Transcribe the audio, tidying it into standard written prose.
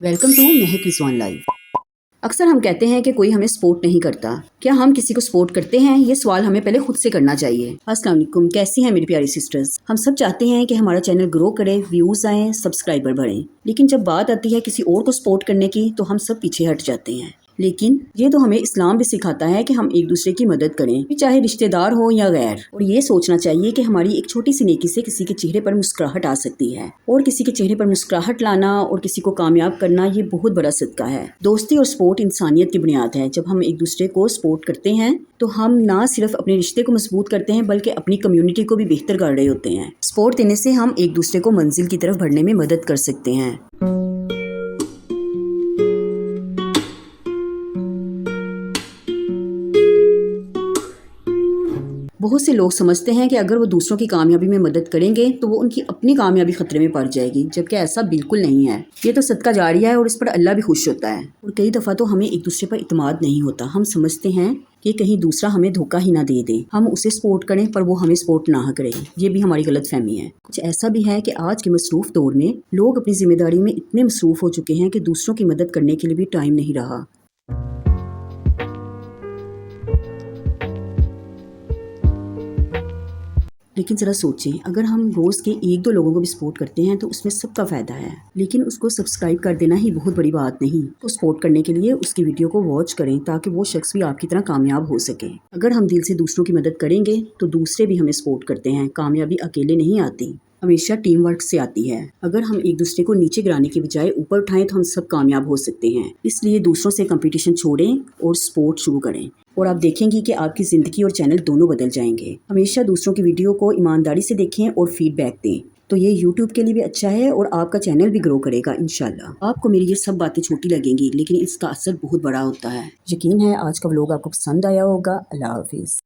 Welcome to Mahak Rizwan live. अक्सर हम कहते हैं कि कोई हमें सपोर्ट नहीं करता। क्या हम किसी को सपोर्ट करते हैं? ये सवाल हमें पहले खुद से करना चाहिए। अस्सलाम वालेकुम, कैसी हैं मेरी प्यारी सिस्टर्स? हम सब चाहते हैं कि हमारा चैनल ग्रो करे, व्यूज आए, सब्सक्राइबर बढ़े, लेकिन जब बात आती है किसी और को सपोर्ट करने की तो हम सब पीछे हट जाते हैं। लेकिन ये तो हमें इस्लाम भी सिखाता है कि हम एक दूसरे की मदद करें, चाहे रिश्तेदार हो या गैर। और ये सोचना चाहिए कि हमारी एक छोटी सी नेकी से किसी के चेहरे पर मुस्कुराहट आ सकती है, और किसी के चेहरे पर मुस्कुराहट लाना और किसी को कामयाब करना ये बहुत बड़ा सदका है। दोस्ती और सपोर्ट इंसानियत की बुनियाद है। जब हम एक दूसरे को सपोर्ट करते हैं तो हम ना सिर्फ अपने रिश्ते को मजबूत करते हैं बल्कि अपनी कम्युनिटी को भी बेहतर कर रहे होते हैं। सपोर्ट देने से हम एक दूसरे को मंजिल की तरफ बढ़ने में मदद कर सकते हैं। बहुत से लोग समझते हैं कि अगर वो दूसरों की कामयाबी में मदद करेंगे तो वो उनकी अपनी कामयाबी खतरे में पड़ जाएगी, जबकि ऐसा बिल्कुल नहीं है। ये तो सदका जारिया है और इस पर अल्लाह भी खुश होता है। और कई दफ़ा तो हमें एक दूसरे पर इत्मीनान नहीं होता। हम समझते हैं कि कहीं दूसरा हमें धोखा ही ना दे दे, हम उसे सपोर्ट करें पर वो हमें सपोर्ट ना करे। ये भी हमारी गलत फहमी है। कुछ ऐसा भी है कि आज के मसरूफ़ दौर में लोग अपनी जिम्मेदारी में इतने मसरूफ़ हो चुके हैं कि दूसरों की मदद करने के लिए भी टाइम नहीं रहा। लेकिन ज़रा सोचें, अगर हम रोज़ के एक दो लोगों को भी सपोर्ट करते हैं तो उसमें सबका फ़ायदा है। लेकिन उसको सब्सक्राइब कर देना ही बहुत बड़ी बात नहीं। तो सपोर्ट करने के लिए उसकी वीडियो को वॉच करें ताकि वो शख्स भी आपकी तरह कामयाब हो सके। अगर हम दिल से दूसरों की मदद करेंगे तो दूसरे भी हमें सपोर्ट करते हैं। कामयाबी अकेले नहीं आती, हमेशा टीम वर्क से आती है। अगर हम एक दूसरे को नीचे गिराने के बजाय ऊपर उठाएं तो हम सब कामयाब हो सकते हैं। इसलिए दूसरों से कंपटीशन छोड़ें और सपोर्ट शुरू करें, और आप देखेंगी कि आपकी ज़िंदगी और चैनल दोनों बदल जाएंगे। हमेशा दूसरों की वीडियो को ईमानदारी से देखें और फीडबैक दें, तो ये YouTube के लिए भी अच्छा है और आपका चैनल भी ग्रो करेगा इंशाल्लाह। आपको मेरी ये सब बातें छोटी लगेंगी, लेकिन इसका असर बहुत बड़ा होता है। यकीन है आज का व्लॉग आपको पसंद आया होगा। अल्लाह हाफिज़।